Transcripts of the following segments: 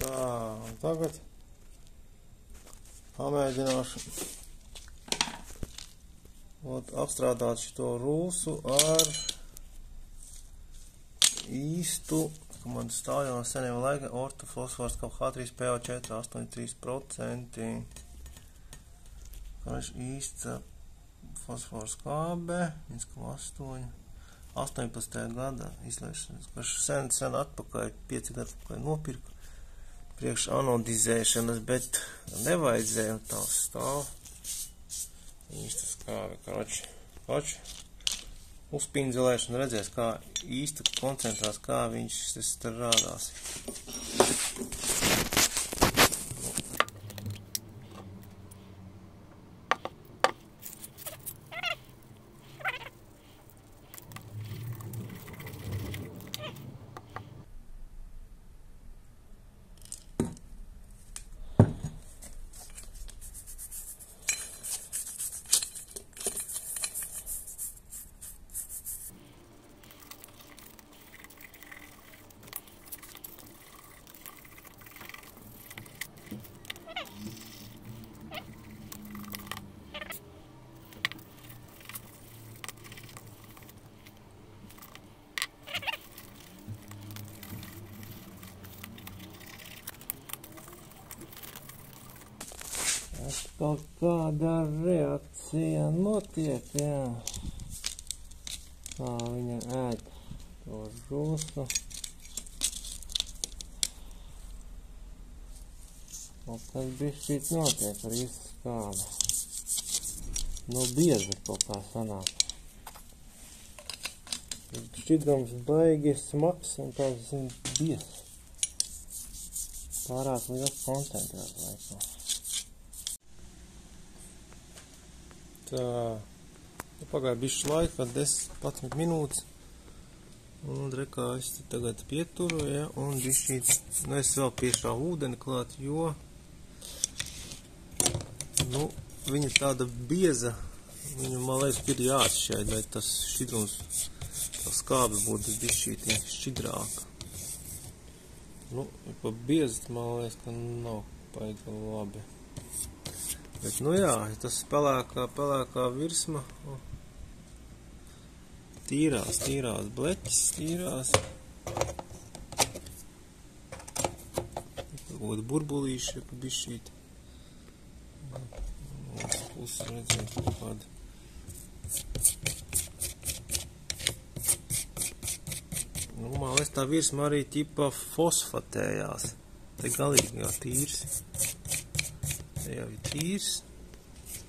Tā, un tagad pamēģināšu apstrādāt šito rūsu ar īstu, ka man stāv jau no seniem laika, ortofosfors kā H3PO4 83%. Karš īsta fosfors kābe 1,8. 18. gada izlaišanas, kurš sen atpakaļ, 5 gadu atpakaļ nopirku priekš anodizēšanas, bet nevajadzēja, tā stāv īstas kāve, karoči, uzpindzelēšana, redzēs, kā īsta koncentrās, kā viņš strādās. Kaut kāda reakcija notiek, jā. Tā viņa ēd to rūsu. Un tad bišķīt notiek ar īstu skābi. No bieza kaut kā sanāk. Šķidrums baigi smags un tāds, biez. Pārāk liels koncentrēts laikam. Tā, pagāja bišķi laika, 10-11 minūtes, un rekā es tagad pieturu, ja, un bišķīt, es vēl piešā ūdeni klāt, jo, viņa tāda bieza, viņu, man liekas, ir jāatšķaid, lai tas šķidrums, tā skābe būtu bišķīt šķidrāka. Ja pa biezi, man liekas, ka nav paigi labi. Bet, jā, tas pelēkā virsma, tīrās bleķis, tīrās. Kaut burbulīši, bišķīt. Pusi redzēt kaut kādu. Man liekas, tā virsma arī ķipa fosfatējās. Te galīgi jau tīrs. Te jau ir tīrs.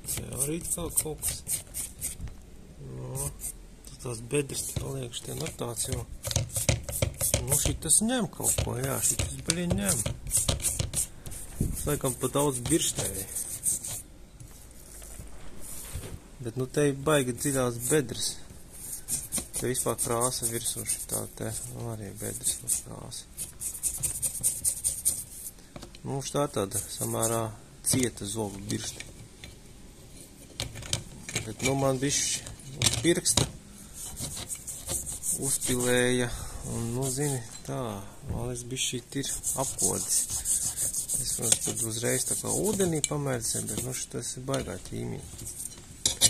Te jau arī kaut kas. Tās bedres paliekš tie notāts jau. Šitas ņem kaut ko, jā, šitas baļiņ ņem. Tas laikam pa daudz birštēji. Bet, te ir baigi dziļās bedres. Te vispār krāsa virsū šitā te, arī bedres krāsa. Šitā tāda samērā cieta zogu biršti. Bet, man bišķi uz pirksta uzpilēja, un, zini, tā, man liekas, bišķīt ir apkodis. Es, protams, tad uzreiz tā kā ūdenī pamērcēju, bet, šitas ir baigā ķīmija.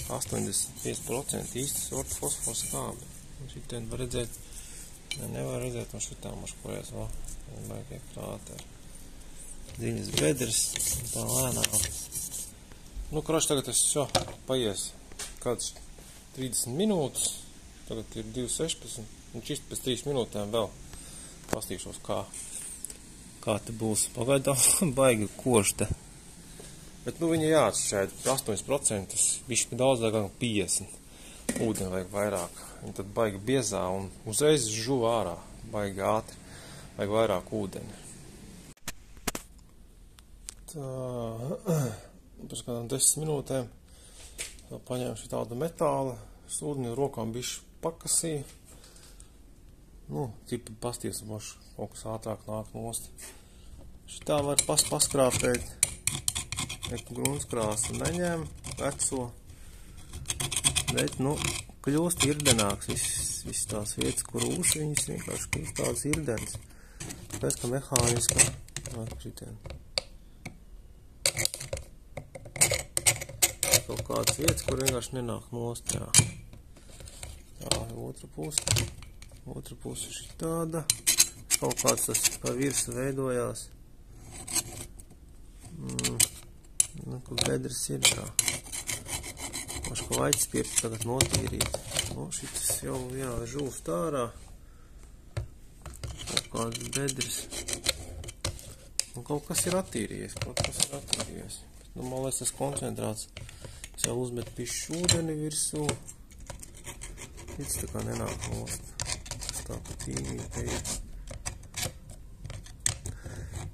85% īstas ortofosfors kābe. Šitien var redzēt, nevar redzēt, un šitām maškojas vēl baigie krāteri. Dziļas bedres, tā lēnām. Karoči, tagad es paies kāds 30 minūtes, tagad ir 2:16, un šis pēc 3 minūtēm vēl pastīšos, kā te būs. Pagaidām baigi košta. Bet, viņa jāatšķaid 8%, bišķi daudz, lai gan 50. Ūdeni vajag vairāk. Viņa tad baigi biezā un uzreiz žuv ārā, baigi ātri, vajag vairāk ūdeni. Tā, pēc kādām 10 minūtēm paņēmuši tādu metālu, es ūdeni rokām bišķi pakasīju. Tipi pastiesmoši, kaut kas ātrāk nāk nost. Šitā var paskrāpēt, gruntskrāsu neņem, veco, bet, kļūst irdenāks, viss tās vietas, kur ūs viņas vienkārši kļūst tāds irdens. Pēc, ka mehāniska Šitien. Kaut kādas vietas, kur vienkārši nenāk nost, jā. Tā, otra puse šitāda. Kaut kāds tas pa virsu veidojās. Kur bedres ir tā. Ko vajag spirti tagad notīrīt. Šitas jau, jā, žūst ārā. Kaut kādas bedres. Un kaut kas ir attīrījies. Man liekas, tas koncentrāts. Es jau uzmetu pišķi ūdeni virsū. Cits tā kā nenāk nost. Tas tā pa tīmī te ir.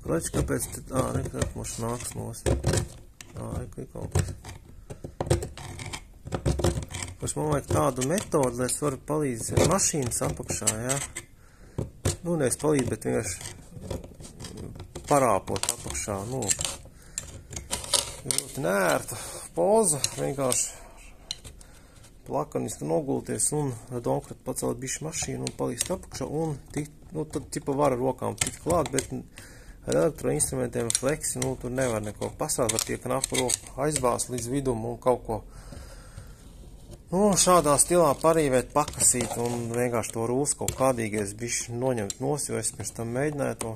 Klači, kāpēc tad, nekad moš nāks nost. Reku ir kaut kas. Man vajag tādu metodu, lai es varu palīdzēt mašīnas apakšā, jā. Nevis palīdz, bet vienkārši parāpot apakšā, ļoti nērta poza, vienkārši plakaniski nogulties un domāt pacelt bišķi mašīnu un palīst apakšā un tikt, tad tipa var ar rokām tikt klāt, bet ar elektroinstrumentiem fleksi, tur nevar neko pasāt, var tie knapu roku aizbāzt līdz vidum un kaut ko šādā stilā parīvēt, pakasīt un vienkārši to rūs kaut kādīgais bišķi noņemt nos, jo es pirms tam mēģināju to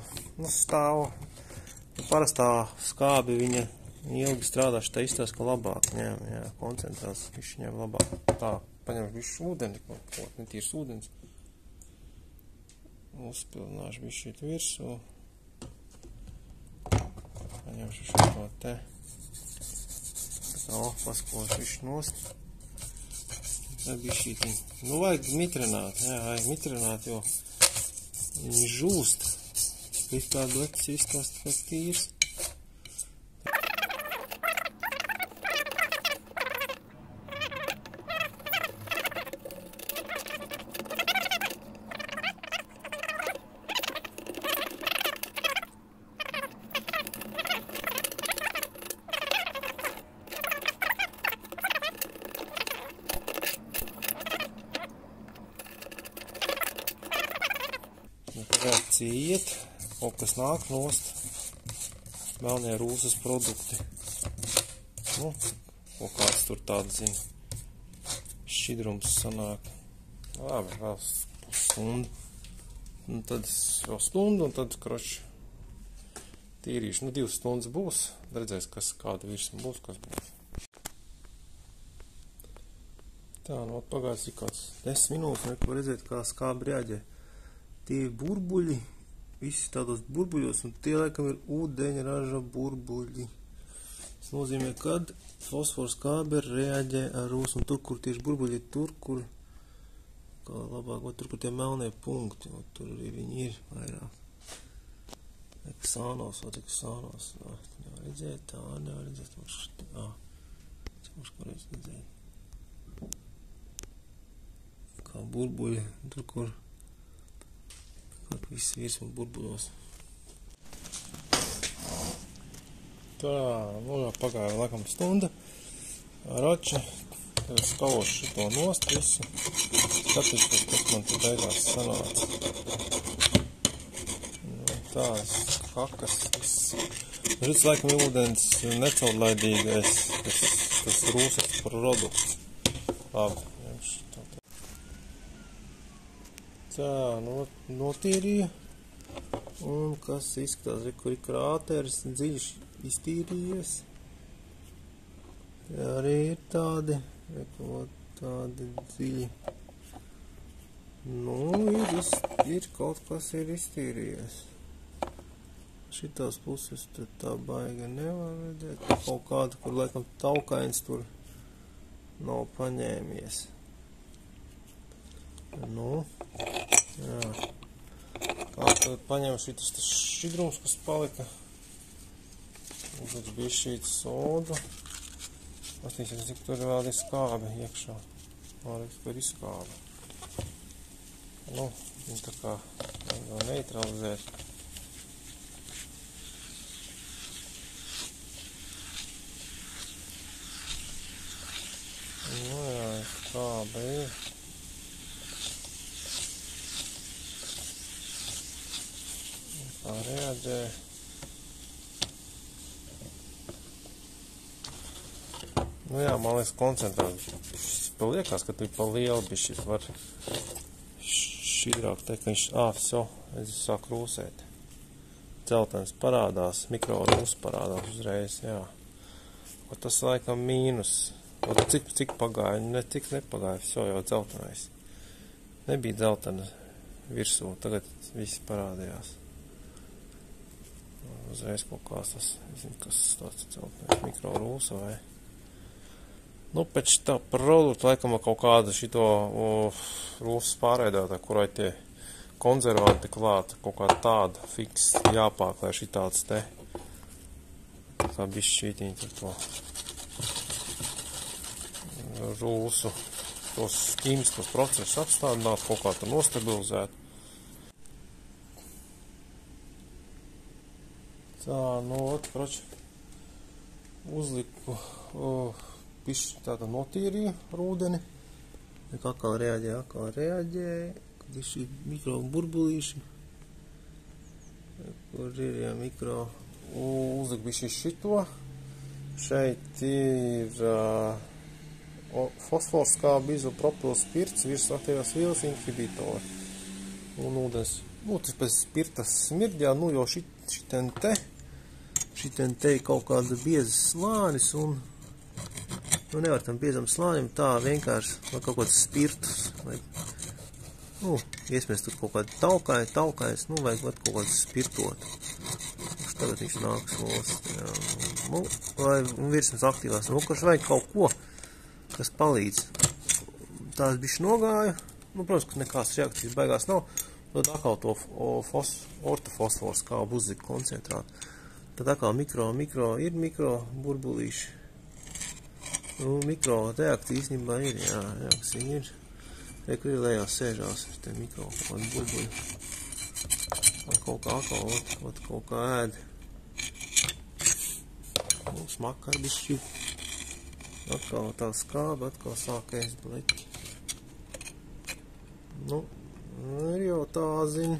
stāvu. Parastā skābi viņa ilgi strādā, šitā izstās, ka labāk ņem, jā, koncentrās, bišķi ņem labāk. Tā, paņemšu bišķi ūdeni, kaut netīrs ūdens. Uzpilnāšu bišķi virsū. Paņemšu šo te. Tā, paskošu bišķi nost. Bišķītiņ. Vajag mitrināt, jā, vajag mitrināt, jo viņi žūst. Viss tā bleķis izstās tikai tīrs. Reakcija iet, kaut kas nāk nost, melnie rūsas produkti. Kaut kāds tur tāds, šķidrums sanāk. Labi, vēl pusstundu. Tad vēl stundu un tad, kroči, tīrīšu. 2 stundas būs, redzēs, kāda virsma būs, kas būs. Tā, pagājusi ir kāds 10 minūtes, neko redzēt, kā skābi reaģē. Tie burbuļi, visi tādos burbuļos, un tie laikam ir ūdeņraža burbuļi. Tas nozīmē, kad fosfors skābe reaģē ar rūsu, un tur, kur tieši burbuļi ir tur, kur, kā labāk, tur, kur tie melnie punkti, tur arī viņi ir vairāk. Eksānos. Nevar redzēt, tā, nevar redzēt, kurreiz redzēt. Kā burbuļi, tur, kur viss virsma burbuļos. Tā, jau pagāja laikam stunda. Rači, tagad skalošu šito nost visu. Skatīšos, kas man te beigās sanāca. Tās kakas, šis laikam ir ūdens necaurlaidīgais, tas rūsas produkts. Labi, tā, notīrīja, un kas izskatās, kur ir krāteris, dziļš iztīrījies. Tā arī ir tādi dziļi. Ir kaut kas ir iztīrījies. Šitās puses tad tā baiga nevar redzēt. Kaut kāda, kur laikam taukains tur nav paņēmies. Jā. Tad paņēmu šitas šķidrums, kas palika. Un tad bija šīts sodu. Pastīsies, cik tur vēl ir skābe iekšā. Liekas, tur ir skābe. Viņa tā kā vēl neutralizēt. Jā, skābe ir. Tā reaģē. Nu jā, man liekas koncentrēt. Liekas, ka tu ir pa lielu bišķi. Var šķidrāk teikt, ka viņš, es sāku rūsēt. Dzeltens parādās, mikrorūs parādās uzreiz, jā. Un tas laikam mīnus. Un cik pagāja? Cik nepagāja, jau dzeltenais. Nebija dzeltena virsū, tagad viss parādījās. Uzreiz kaut kāds tas, nezinu, kas tāds dzeltenais mikrorūsa vai. Nu, pēc tā produkta laikam kaut kāda šito rūsas pārveidotā, kurai tie konzervanti klāta, kaut kā tāda fiks jāpāk, lai šitāds te. Tā bišķītiņi tur to rūsu, tos ķīmiskos procesus apstādināt, kaut kā tur nostabilizēt. Tā, nu, kroči, uzliku bišķi tāda notīrīja rūdeni. Atkal reaģēja. Kad ir šī mikro burbulīši. Kur ir mikro. Uzliku bišķi šito. Šeit ir fosfors skābi izopropils spirts, virsaktīvās vielas inhibitori. Un ūdens. Nu, tas pēc spirtas smirdjā, nu, jo šiten te ir kaut kāda bieza slānis un nu, nevar tam biezam slānim tā vienkārši, vai kaut kāds spirtus, vai, nu, iespējams tur kaut kāda taukais, nu, vajag kaut kāds spirtot. Tagad viņš nāks nost, jā. Nu, vai virsmas aktīvās, nu, kurš vajag kaut ko, kas palīdz. Tās bišķi nogāja, nu, protams, ka nekās reakcijas baigās nav, tad atkal to ortofosforu skābu uzliku koncentrātu. Tad atkal ir mikro burbulīši. Nu, mikro reakcija īstenībā ir, jā, reakcija ir. Kur ir lejā sēžās te mikro kaut kādi burbuļi. Vai kaut kā atkal, kaut kā ēd. Nu, smaka ar bišķi. Atkal tā skāba, atkal sāk ēst bleķi. Nu, ir jau tā ziņa.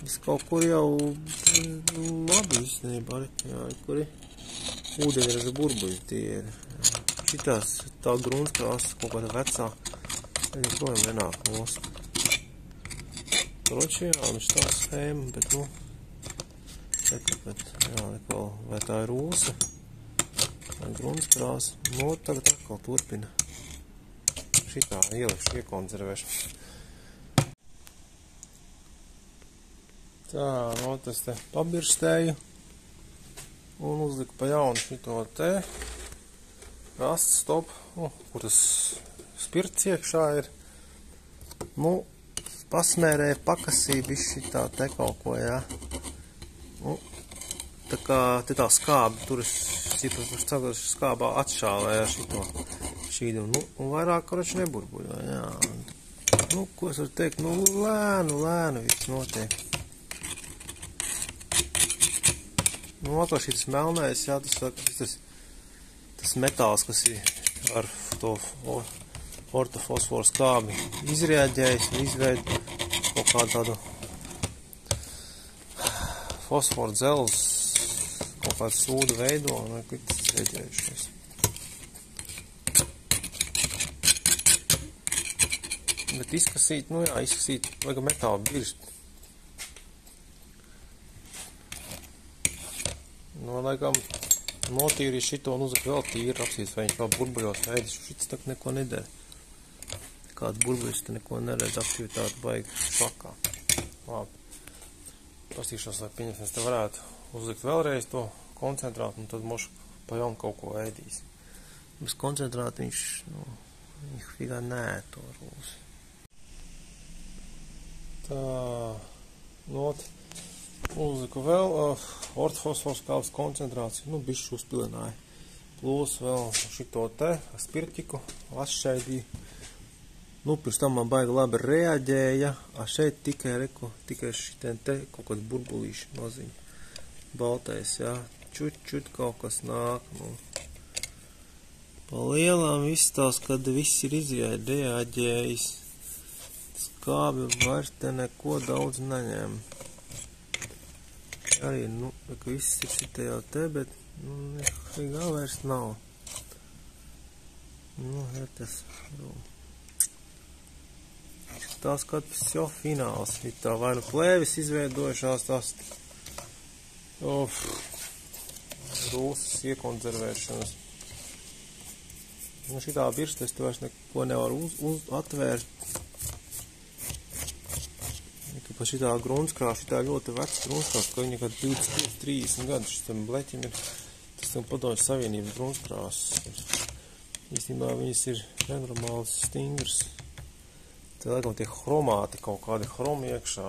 Es kaut kur jau labi īstenībā, jā, kur ir ūdeņraža burbuļi tie ir. Šitās tā gruntskrāsa kaut kāda vecā, viņi projām nenāk nost. Kroči, jā, viņš tā schēma, bet, nu, jā, neko, vai tā ir rūsa, vai gruntskrāsa, nu, tagad atkal turpina. Šitā ielikšu, iekonservēšu. Tā, nu, tas te pabirstēju un uzliku pa jaunu šito te. Rast, stop, kur tas spirts iekšā ir. Nu, pasmērēja, pakasīja bišķi tā te kaut ko, jā. Nu, tā kā te tā skāba, tur es skābā atšāvēja šito šīdu. Nu, un vairāk, koroči, neburbuļo, jā. Nu, ko es varu teikt, nu, lēnu viss notiek. Nu, atkal šis melnais, jā, tas metāls, kas ir ar to ortofosforu skābi izreaģējis un izveid kaut kādu tādu fosforu dzelzs, kaut kādu sūdu veido un ir tas izreaģējušies. Bet izkasīt, nu jā, vajag metālu birst. Nu, laikam notīrīju šito un uzliku vēl tīri, apsīs, vai viņš vēl burbuļos veidis. Šits tak neko nedēļ. Kāda burbuļus te neko neredz, aktivitāti baigi šakā. Labi. Pastīšos, lai pieņemsies, te varētu uzlikt vēlreiz to koncentrātu un tad mošu pa jaunu kaut ko ēdīs. Bez koncentrāta viņš, nu, figā nē to rūs. Tā, not. Uzliku vēl ortofosforu skābes koncentrāciju, nu, bišķi uzpilināju. Plus vēl šito te spirtiku atšķaidīju. Nu, pirms tam man baigi labi reaģēja. Šeit tikai šitien te kaut kāds burbulīši maziņi. Baltais, jā. Čut kaut kas nāk, nu. Pa lielām izstās, kad viss ir reaģējis. Skābi vairs te neko daudz neņem. Arī, nu, ka viss ir šitajā te, bet, nu, nekā vairs nav. Nu, tas tās, kad jau fināls. Ir tā vai nu plēvis izveidojušās tās rūsas iekonservēšanas. Nu, šitā birstes tu vairs neko nevar atvērt. Pa šitā gruntskrā, šitā ļoti vecs gruntskrās, ka viņa kad 25-30 gadus šitam bleķim ir, tas tam padomju savienības gruntskrās. Īstenībā viņas ir nenormāls stingrs. Te laikam tie chromāti, kaut kādi chromi iekšā.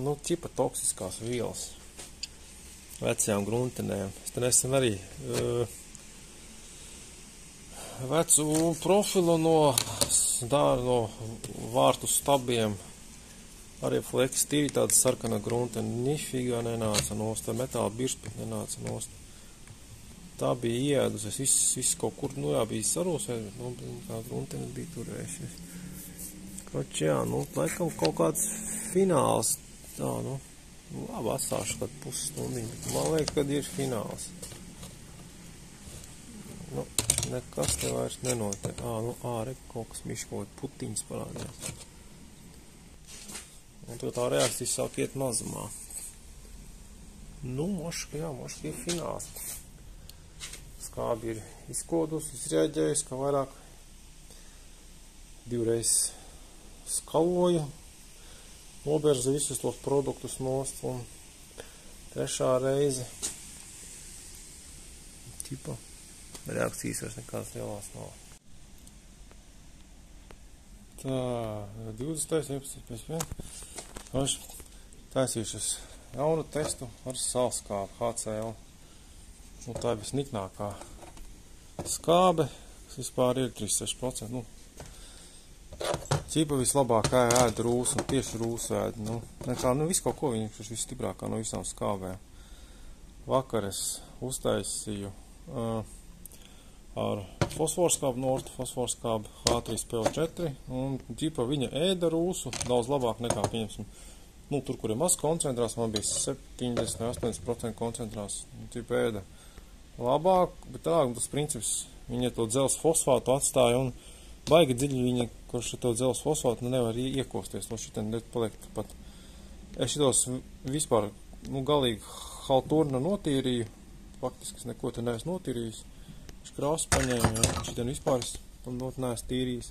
Nu, ķipa toksiskās vielas. Vecajām gruntenēm. Es te nesen arī vecu profilu no vārtu stabiem. Arī Flex tīri tāda sarkana gruntene nifigā nenāca nost, tā metāla biršpet nenāca nost. Tā bija ieēdusies, viss kaut kur, nu jā, bija sarūsēs, bet, nu, tā gruntene bija turējušies. Kaut jā, nu, laikam kaut kāds fināls, tā, nu, labi atstāšu kādu pusstundiņu, bet man liekas, kad ir fināls. Nu, nekas te vairs nenotiek. Nu, re, kaut kas miškot, putiņas parādījās. Un to tā reakcija sāk iet mazumā. Nu, moška ir fināls. Skābi ir izkodus, izrēģējis, ka vairāk divreiz skaloju, noberza visus tos produktus nost, un trešā reize tipa reakcijas vairs nekādas lielās nav. Tā, 20. Taisīšas jaunu testu ar salskābu HCl. Nu, tā ir visniknākā skābe, kas vispār ir 36%. Nu, ķipa vislabāk ēd rūsu, un tieši rūsu ēd. Nu, visu kaut ko viņa visstiprākā no visām skābēm. Vakar es uztaisīju ar fosforskābu, Nortu fosforskābu H3PO4, un ķipa viņa ēda rūsu daudz labāk nekā, pieņemsim, nu, tur, kur ir maz koncentrās, man bija 70-80% koncentrās, ķipa ēda labāk, bet tālāk tas princips, viņa to dzels fosfātu atstāja, un baigi dziļi viņa, kurš to dzels fosfātu, nevar iekosties, no šitien paliek pat. Es šitos vispār, nu, galīgi halturnu notīrīju, faktiski es neko te neesmu notīrījis. Krāsu paņēma, ja, šitien vispār es neesmu tīrījis.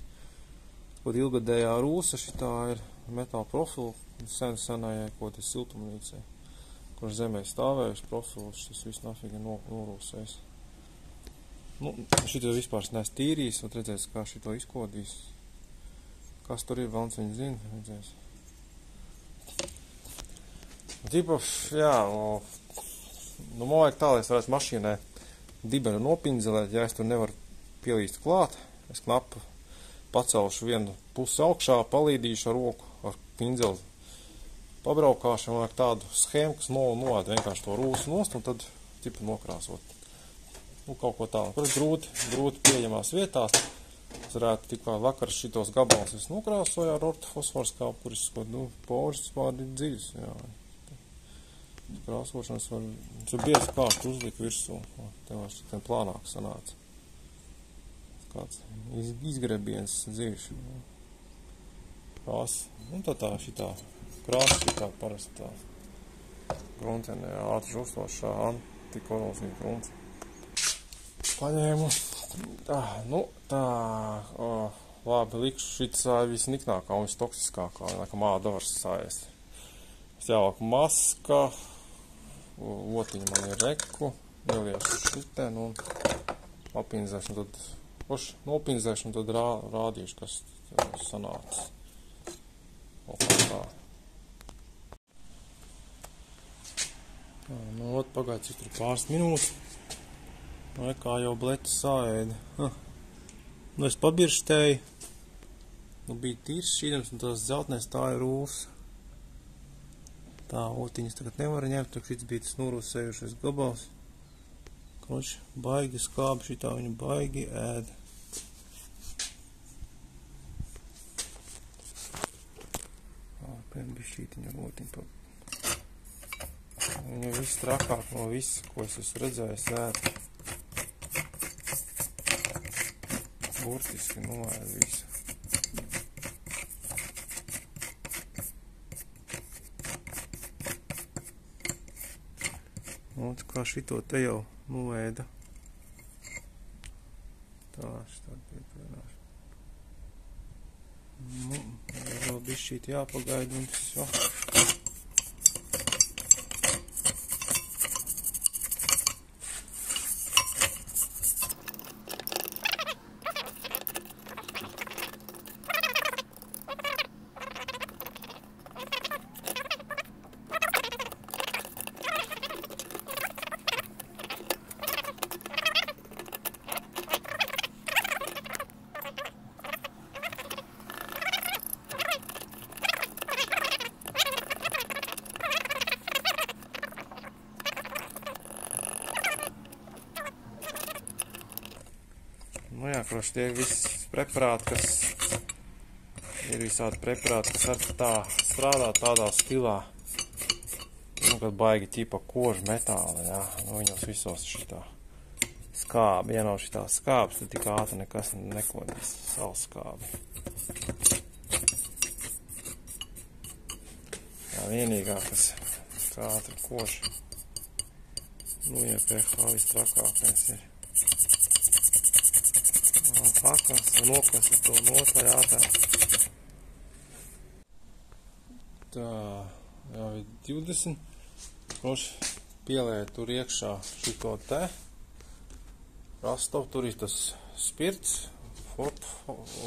Kaut ilgadējā rūsa šitā ir metāla profilu, senājai kaut ir siltumnīcei, kur zemē stāvējuši profilus, tas viss nafīgi norūsēs. Nu, šito vispār es neesmu tīrījis, un redzēs, kā šito izkodīs. Kas tur ir, velns viņi zina, redzēs. Tipa, jā, nu, man vajag tā, lai es varētu mašīnai dibenu nopinzelēt, ja es tur nevaru pielīst klāt, es knapu pacelšu vienu pusi augšā, palīdīšu ar roku, ar pinzeli pabraukāšu, un ar tādu schēmu, kas noāda vienkārši to rūsu nost, un tad tipa nokrāsot. Nu, kaut ko tādu. Protams, grūti pieejamās vietās. Es varētu tikai vakar šitos gabalus es nokrāsoju ar ortu fosforskābu, kuris, nu, poris vispār ir dziļas, jā. Krāsošanas var biezi kārtu uzlikt virsū, tev vairs ten plānāk sanāca. Kāds izgrebiens dziļš. Krāsa. Un tā šitā krāsa šitā parastā gruntenē, ātri žustošā antikorozija grunts. Paņēmu. Labi, likšu šitas visniknākā un vistoksiskākā, laikam ādavars sājas. Es jāvāk maska. Otiņa man ir reku, ieliešu šitien un apinzēšu, un tad rādīšu, kas sanāca. Tā. Nu, pagaid, cik tur pāris minūtes. Kā jau bleķi sāēda. Nu, es pabirštēju. Nu, bija tīrs šīdams, un tās zeltnēs tā ir rūsa. Tā, otiņas tagad nevar ņemt, tad šits bija tas norūsējušies gabals. Kroči, baigi skābi, šitā viņu baigi ēda. Bišķītiņa ar otiņu. Viņa viss trakāk no viss, ko es esmu redzējis ēd. burtiski nolaid visu. Un kā šito te jau nolaida. Tā, šitā pietuvināšu. Nu, vēl bišķīt jāpagaida un tas jau. Nu jā, kroši tie visi preparāti, kas ir visādi preparāti, kas ar tā strādā tādā stilā. Nu, kad baigi ķipa kožu metāli, jā. Nu, viņos visos šitā skābi. Ja nav šitā skābs, tad tik ātri nekas nekodīs savu skābi. Jā, vienīgā, kas ātri kožu. Nu, ja pH vistrakākais ir. Pakas un nokasa to noslai ātrāk. Tā, jau ir 20. Kroši pielēja tur iekšā šito te. Rastovu, tur ir tas spirts,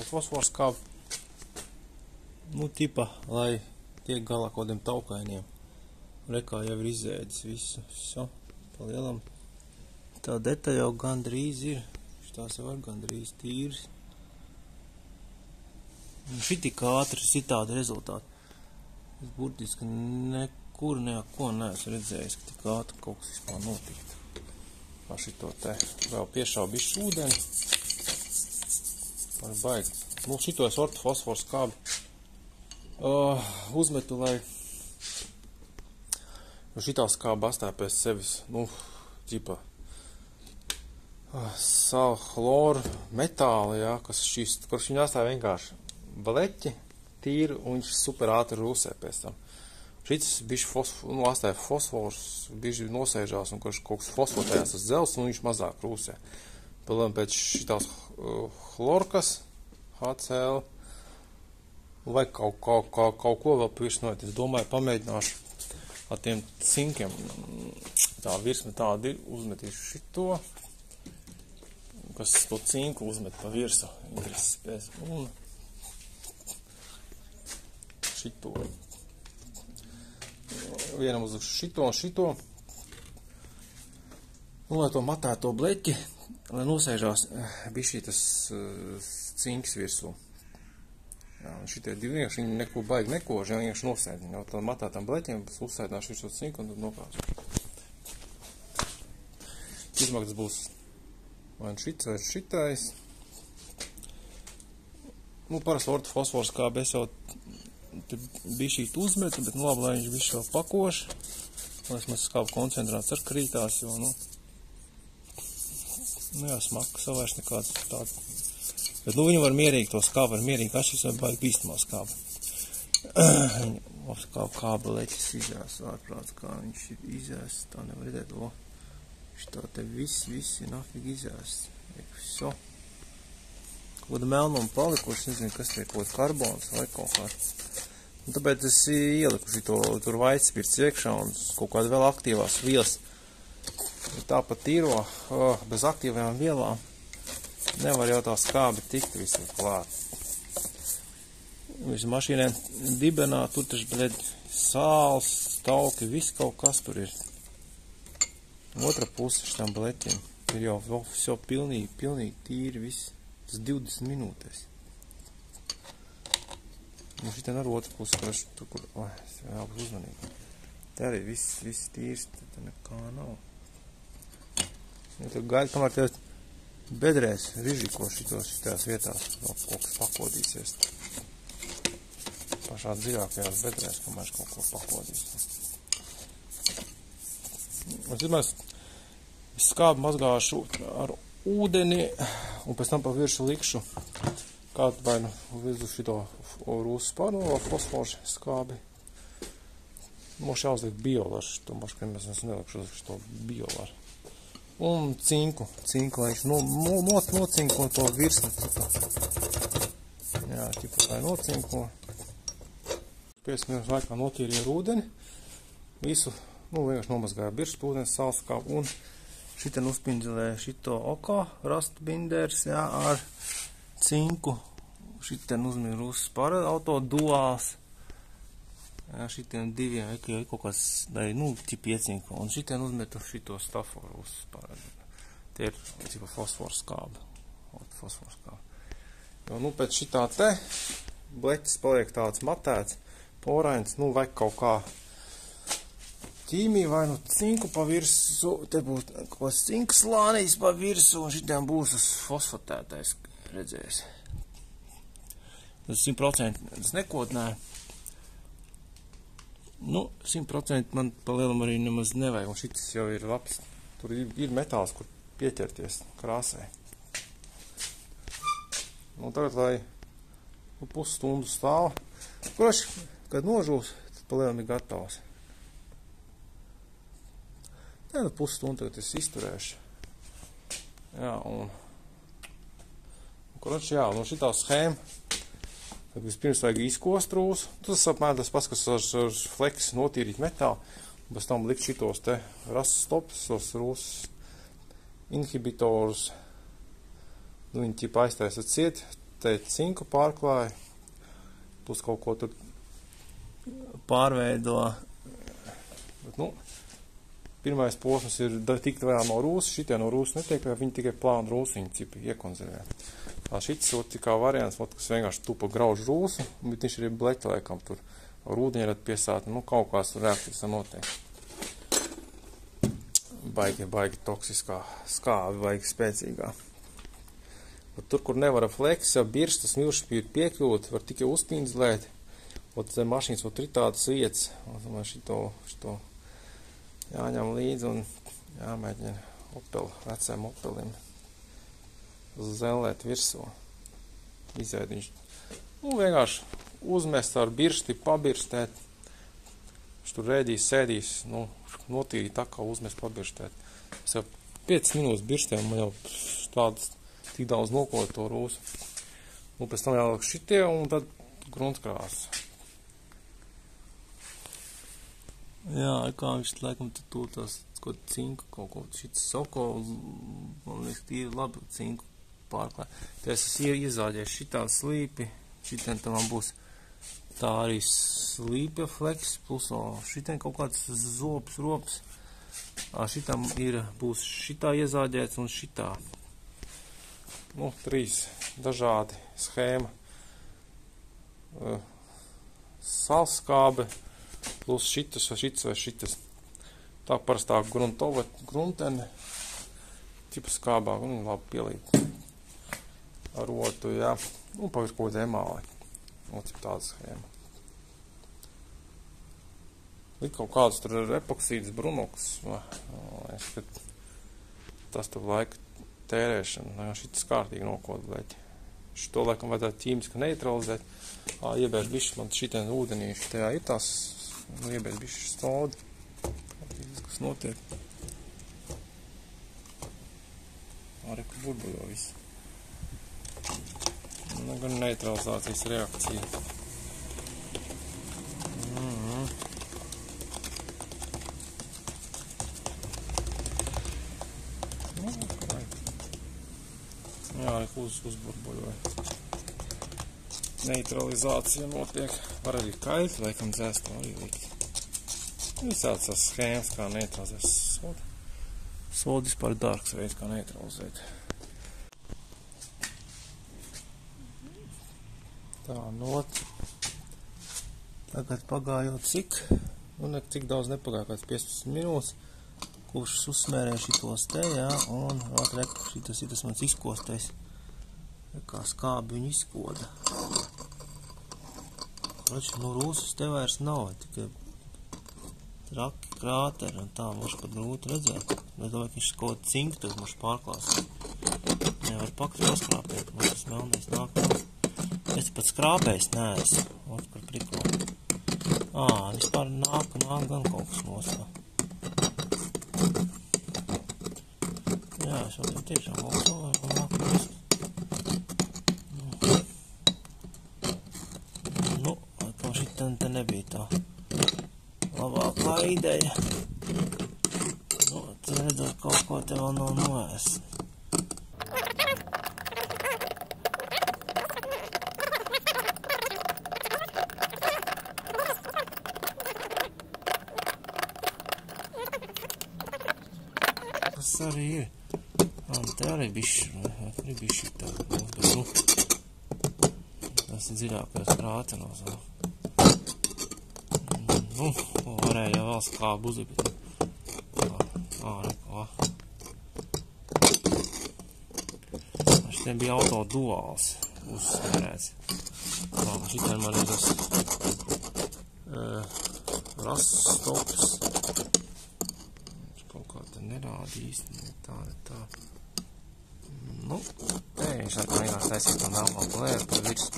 fosfors kāp. Nu, tipa, lai tiek galā kodiem taukainiem. Rekā jau ir izēdis visu. So, pa lielam. Tā deta jau gandrīz ir. Tās jau var gandrīz tīras. Šī tik ātri citādi rezultāti. Es burtiski nekur neko neesmu redzējis, ka tik ātri kaut kas vispār notiktu. Kā šito te vēl piešāvu bišķi ūdeni. Var baigi. Nu, šito es ortofosforu skābi uzmetu, lai šitā skāba astāja pēc sevis, nu, ķipa savu chloru metāli, jā, kas šķist, kurš viņi atstāja vienkārši bleķi, tīri, un viņš super ātri rūsē pēc tam. Šits bišķi atstāja fosfors, bišķi nosēžās, un kurš kaut kas fosfotējās uz dzels, un viņš mazāk rūsē. Pēc šitās chlorkas, HCl, vai kaut ko vēl pirsnot. Es domāju, pamēģināšu ar tiem cinkiem. Tā virsme tāda ir, uzmetīšu šito, kas to cinku uzmet pa virsu. Intereses pēc. Un šito. Vienam uz šito un šito. Un lai to matētu to bleķi, lai nosēžās bišķī tas cinks virsū. Jā, un šitie divi vienkārši viņi neko baigi nekoži, ja vienkārši nosēd. Jau tā matētām bleķiem uzsēdināšu virsū cinku un tad nokāšu. Izmaksas būs vai šits vai šitais. Nu, parasti ortofosfors kābi es jau bišķīt uzmetu, bet nu labi, lai viņš bišķi vēl pakoš. Lai es maz skābu koncentrāts ar krītās, jo, nu jā, smaka savairs nekāds tāda. Bet, nu, viņi var mierīgi to skābu, var mierīgi atšķirs vai baigi bīstamā skāba. Kāba leķis izjās ārprāts, kā viņš ir izjās, tā nevar redzēt, šitā te visi nafīgi izjās. So. Kaut melnuma palikuši, nezinu, kas te ir, kaut karbons vai kaut kā. Un tāpēc es ieliku šito tur vaitspirts iekšā un kaut kāda vēl aktīvās vielas. Tāpat tīro, bez aktīvajām vielām nevar jau tā skābi tikt visur klāt. Visu mašīnēm dibenā, tur taču, blēd, sāls, tauki, viss kaut kas tur ir. Otra puse šitam bleķiem ir jau visu pilnīgi tīri viss. Tas 20 minūtēs. Un šitien ar otru pusi, kur, es jābūt uzmanīgi. Te arī viss tīrs, te nekā nav. Ja tu gaļi, kamēr tev bedrēs rižiko šitās vietās, vēl kaut kas pakodīsies. Pašā dziļākajās bedrēs, kamēr kaut ko pakodīs. Un, zinās, es skābu mazgāšu ar ūdeni, un pēc tam pa viršu likšu kādu vai nu visu šito rūsu spārno fosforu skābi. Moši jāuzliek biolaru, to moši, ka mēs nelikšu uz šo biolaru. Un cinku laikšu, nocinko to virsmu. Jā, ķipa lai nocinko. 5 minūtes laikā notīrīju ar ūdeni. Visu, vienkārši nomazgāju birstu, ūdens, salskābu un šitien uzpindzelēju šito oko, rastu binders, jā, ar cinku. Šitien uzmīru uz spara auto duāls. Jā, šitiem diviem, kaut kāds, ķipa iecinko. Un šitien uzmetu šito staforu uz spara. Tie ir, ķipa, fosforu skābi. Jo, pēc šitā te bleķis paliek tāds matēts, porains, vajag kaut kā ķīmiju vai cinku pa virsu, te būs kaut kāds cinku slānīs pa virsu, un šitiem būs uz fosfatētais, redzēs. Tas 100% tas nekodnēja. 100% man pa lielam arī nemaz nevajag, un šitas jau ir labs. Tur ir metāls, kur pieķerties krāsai. Tagad, lai pusstundu stāv, kurš, kad nožūs, tad pa lielam ir gatavs. Pusstundu tagad es izturēšu. Jā, un kurš, jā, šitā schēma, tad vispirms vajag izkost rūsu. Tas apmēram tas pats, kas ar fleksu notīrīt metālu, un pēc tam likt šitos te rastu stopus, tos rūsas inhibitorus. Viņi ķipa aiztaisa ciet, te cinku pārklāja, plus kaut ko tur pārveido. Bet, pirmais posms ir tikt vairā no rūsas, šitie no rūsas netiek, viņi tikai plānu rūsiņu ķipa iekonservē. Šits ir kā variants, kas vienkārši tupa grauž rūsu, bet viņš ir bleķi laikam tur ar ūdeņi redz piesāt, kaut kāds reakcijas notiek. Baigi toksiskā skābi, baigi spēcīgā. Bet tur, kur nevar fleksa, birstas, milšpīri piekļūt, var tikai uzpīndzlēt, zem mašīnas ir tādas vietas, un šito jāņem līdzi un jāmēģina veciem opelim zelēt virsū. Izēd viņš, vienkārši uzmest ar birsti, pabirstēt. Viņš tur rēdīs, sēdīs, notīrīt tā kā uzmest, pabirstēt. Es jau 5 minūtes birstēm, man jau tādas tik daudz nokot to rūsu. Pēc tam jāliek šitie un tad gruntskrāsas. Jā, kā viņš laikam tur tās kaut cinku, kaut šits soko, man liekas, tīri labi cinku pārklāja. Te es iezāģēju šitā slīpi, šitien tam būs tā arī slīpja fleks, plus šitien kaut kāds zops, rops. Šitam būs šitā iezāģēts un šitā. 3 dažādi schēma. Salskābe, plus šitas vai šitas. Tā parastā gruntene, ķipa skābā, un labi pielīt ar rotu, jā, un pavis kaut kāda emāli, un cip tāda schēma. Likt kaut kāds tur epoksīdas brunoks, tas tur laika tērēšana, šitas kārtīgi nokodlēt. Šito laikam vajadzētu ķīmiski neutralizēt, iebērs bišķi, man šitien ūdenī, šitajā ir tās, iebērs bišķi stodi. Kas notiek? Arī, ka burbuļo visu. Gan neutralizācijas reakcija. Jā, arī uzburbuļoja. Neutralizācija notiek. Var arī kaļi, laikam dzēst, arī likt. Visāds tās schēmas, kā neutralizēt sodu. Sodu vispār dārgs veids, kā neutralizēt. Tā, tagad pagājot cik, cik daudz nepagāja, kāds 15 minūtes, kurš uzsmērēja šitos te, jā, un šitas mans izkostais, kā skābi viņu izkoda. Rūsas te vairs nav, tikai traki krāteri, un tā mums pat grūti redzēt. Es domāju, ka viņš kaut cinku tad mums pārklās. nevar paskrāpēt, man tas melnais nāk. Es pat skrāpējis neesmu. Ot, kur priklo. Vispār nāk gan kaut kas nostā. Jā, šodien tiešām kaut kas nāk nostā. Atkal šitam te nebija tā labākā ideja. Te redzot, kaut ko te vēl nav noēst. Tas arī ir. Te arī bišķi tā. Tas ir dziļākais krāteros. Varēja jau vēl skābu uzabīt. Neko. Šitien bija auto duāls uzsvērēts. Šitien man ir tas rastops. Kaut kā te nerāda īsti. Tā. Viņš ar vienkārši taisīt to melno blēru par visu.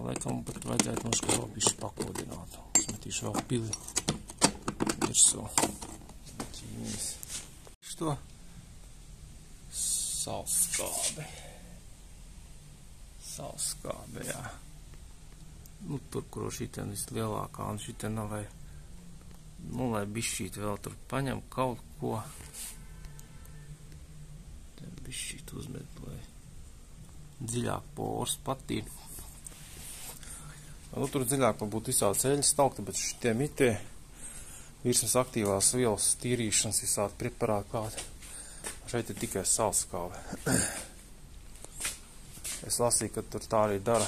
Laikam pat vajadzētu mums vēl bišķi pakodināt. Es metīšu vēl pili virsū. Što? Salskābe. Salskābe, jā. Tur, kur šitien vislielākā, un šitien nav, lai bišķīt vēl tur paņem kaut ko. Te bišķīt uzmet, lai dziļāk pors patīn. Tur dziļāk būtu visādi ceļi stalkti, bet šitie mitie virsmas aktīvās vielas tīrīšanas visādi preparāti kādi. Šeit ir tikai salskāve. Es lasīju, ka tur tā arī dara,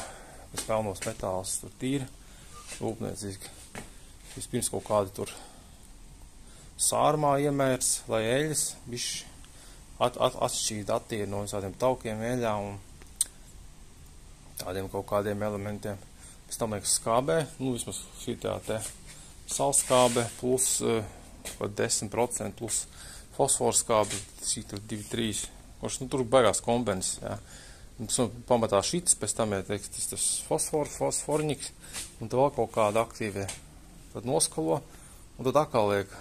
kas pelnos metālus tur tīri, rūpniecīgi. Vispirms kaut kādi tur sārmā iemērs, lai eļas bišķi atšķīd attīri no visādiem taukiem eļā un tādiem kaut kādiem elementiem. Pēc tam liekas skābē, vismaz šī tā te salskābe plus 10% plus fosforskābe, šī tur 2-3, tur beigās kombenis, jā. Pamatā šitas, pēc tam tas fosforņiks, un tad vēl kaut kāda aktīvie, tad noskalo, un tad atkal liek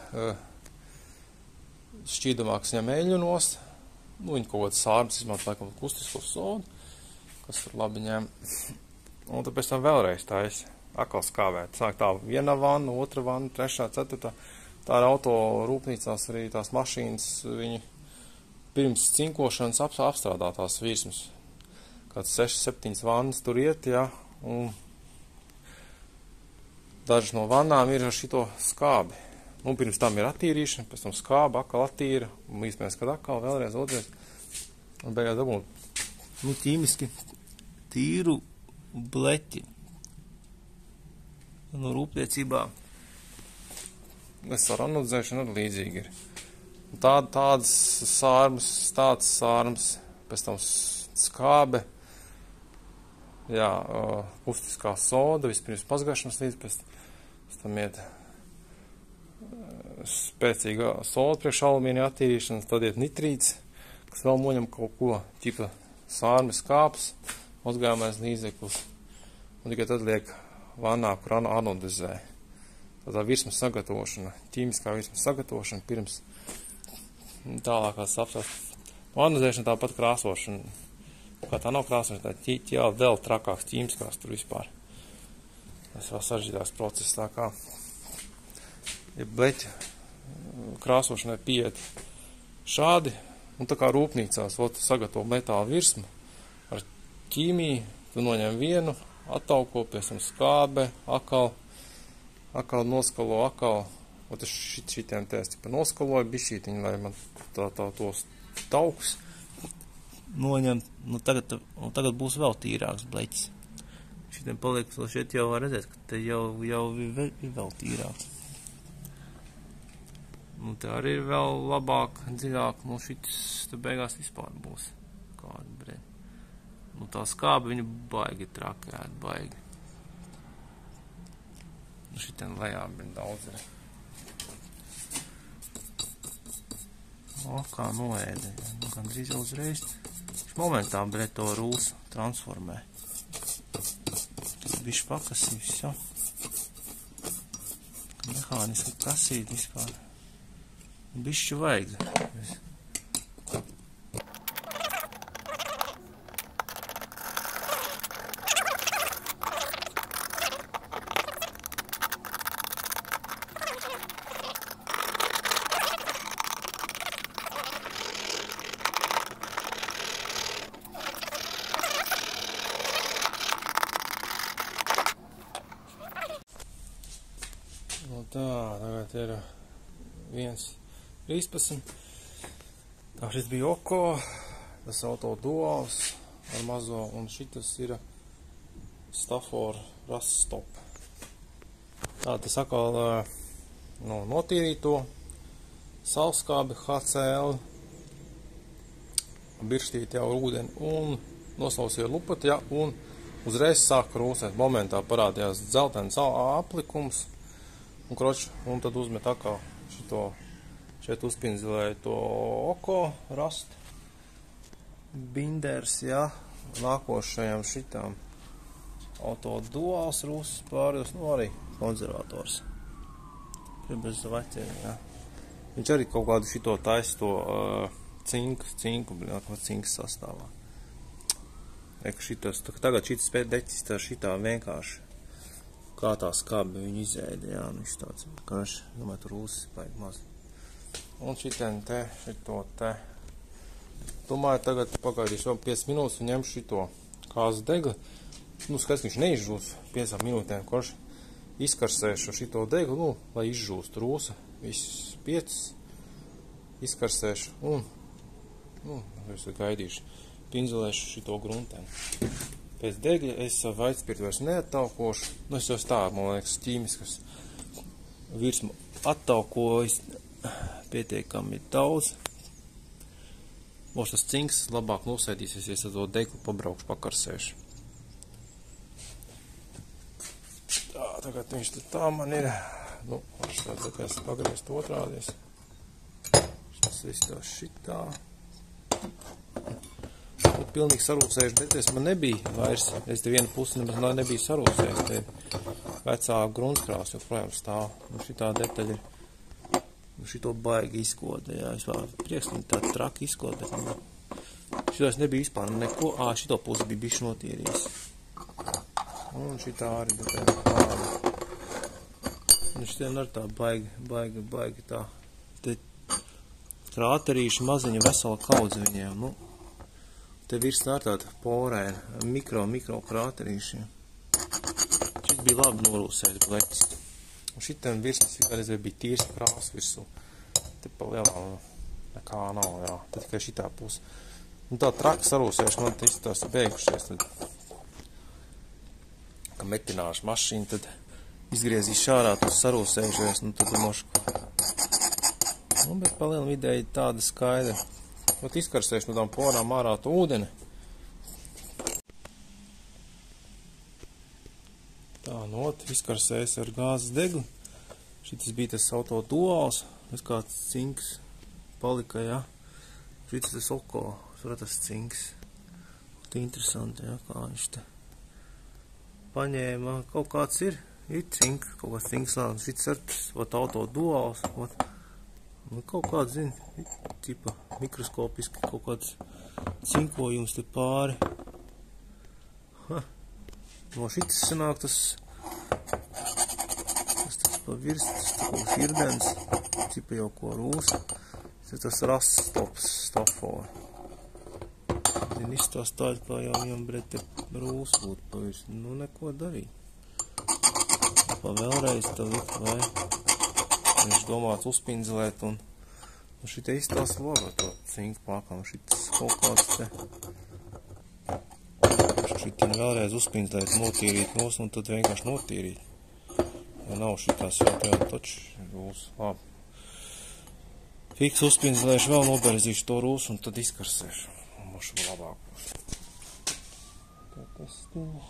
šķīdamāks ņem eļu nost, viņi kaut kāds sārmas izmanto, laikam, kustisko sodu, kas tur labi ņem. Un tad pēc tam vēlreiz taisa atkal skāvēt. Sāk tā viena vanna, otra vanna, trešā, ceturtā. Tā ir auto rūpnīcās arī tās mašīnas, viņi pirms cinkošanas apstrādā tās virsmas. Kāds 6-7 vannas tur iet, jā, un dažas no vannām ir ar šito skābi. Pirms tam ir attīrīšana, pēc tam skāba, atkal attīra, un īstenībā, kad atkal vēlreiz otrais. Un beigās dabūt, ķīmiski tīru bleķi. Rūpniecībā es ar anodizēšanu arī līdzīgi ir. Tādas sārmas, pēc tam skābe, jā, kustiskā soda, vispirms mazgāšanas līdz, pēc tam iet spēcīga soda priekš alumīnija attīrīšanas, tad iet nitrīts, kas vēl noņem kaut ko, ķipa sārmes kāps, mazgājamais līdzeklis, un tikai tad liek vannā, kur anodizē. Tā virsmas sagatavošana, ķīmiskā virsmas sagatavošana pirms tālākās apstāst. Anodizēšana tāpat krāsošana. Kā tā nav krāsošana, tā jau vēl trakāks ķīmiskās tur vispār. Tas vēl saržģītāks process, tā kā ja bleķa krāsošanai pieiet šādi, un tā kā rūpnīcās sagatavo metāla virsmu ar ķīmiju, tu noņem vienu, attauko, pēc tam skābe, atkal noskalo, šitiem tēs noskaloju bišķītiņu, lai man tos tauks noņem, tagad būs vēl tīrāks bleķis. Šitiem paliek, šeit jau var redzēt, ka te jau ir vēl tīrāk. Nu, te arī ir vēl labāk, dziļāk, nu šitas te beigās vispār būs kāda brēd. Nu, tā skāba viņu baigi trakēt, baigi. Nu, šitien lejā bija daudz ir. O, kā noēda, nu, gan drīz jau uzreiz. Viņš momentā, brēd, to rūsu transformē. Bišķi pakasīs, jau. Mehāniski kasīt vispār. Bišķi vajag. Nu tā, tagad ir 1.13. Tā šis bija Oko, tas auto duāls ar mazo, un šitas ir Stafford Ruststop. Tā, tas atkal notīrīto saulskābi HCL, birštīt jau ūdeni un noslausīja lupati, ja, un uzreiz sāk rūsēt. Momentā parādījās dzeltens aplikums. Un tad uzmet atkal šito, šeit uzpinzelēju to Oko Rust binders, jā, nākošajam šitām auto duāls rūsas pārējos, nu arī konservators. Bez vaķiem, jā. Viņš arī kaut kādu šito taisa to cinku, cinkas sastāvā. Šitas, tagad šitas deķis tā šitā vienkārši. Kā tā skābi viņu izēda, jā, nu viņš tāds, ka viņš, domāju, tur rūsis paik maz. Un šitien te, šito te. Domāju, tagad pagaidīšu vēl 5 minūtes un ņemšu šito kāzu degli. Nu, skats, ka viņš neizžūs 5 minūtēm, kurš izkarsēšu šito degli, nu, lai izžūst rūsa, visus 5 izkarsēšu un, nu, es gaidīšu, pinzelēšu šito gruntēm. Pēc degļa es savu aizspirtu vairs neattaukošu. Nu, es jau stāvu, man liekas, ķīmiskas virsmu attaukojas pietiekami daudz. Būs tas cinks labāk nosēdīsies, ja to deglu pabraukšu, pakarsēšu. Tā, tagad viņš tā man ir. Nu, tā kā es pagriezt otrādies. Šis izstās šitā. Pilnīgi sarūsējuši, bet es man nebija vairs, es te vienu pusi nebija sarūsējis, te vecā gruntskrās joprojām stāv. Un šitā detaļa ir, šito baigi izkoda, jā, es vēl prieks, ka tā traki izkoda, bet šito es nebija vispār neko, šito pusi bija bišķi notīrījis. Un šitā arī detaļa tāda. Un šitien arī tā baigi tā, te krāterīši maziņa vesela kaudze viņiem, nu. Te virs tā ir tāda porēna, mikro krāterīšiem. Šis bija labi norūsējis bleķis. Un šitien virsmas kādreiz bija tīrs krāvs virsū. Te pa lielām nekā nav, jā. Te tikai šitā pusi. Un tā traki sarūsējuši, man te izstās beigušies. Tad, ka metināšu mašīnu, tad izgriezīs šārā tos sarūsējušies, nu tad mošu. Nu, bet pa lielam ideja tāda skaidra. Ot izkarsēšu no tām porām ārā to ūdeni. Tā, nu, izkarsēs ar gāzes degli. Šitas bija tas auto duāls. Es kāds cinks palika, jā. Šitas tas Oko, tas cinks. Tā interesanti, jā, kā viņš te paņēma. Kaut kāds ir cinks, kaut kāds cinks lēns. Šitas ar tas, auto duāls, nu, kaut kāds, zin, tipa mikroskopiski kaut kāds cinkojums te pāri. No šitas sanāk tas pa virs, tas kaut širdens, tipa jau ko rūsa. Tas Ruststops Stafford. Zin, izstās tādi, kā jau viņam, bret, te rūsa būtu pa virs. Nu, neko darīt. Pa vēlreiz tā likt, vai viņš domāts uzpinzelēt un šitie izstās labi to cinku plakam. Šitas kaut kāds te šķitina vēlreiz uzpindzēt, notīrīt nos, un tad vienkārši notīrīt. Ja nav šitās jau taču rūs. Labi. Fiks uzpindzēšu, vēl noberzīšu to rūsu, un tad izkarsēšu. Mums labāk būs. Tā testinu.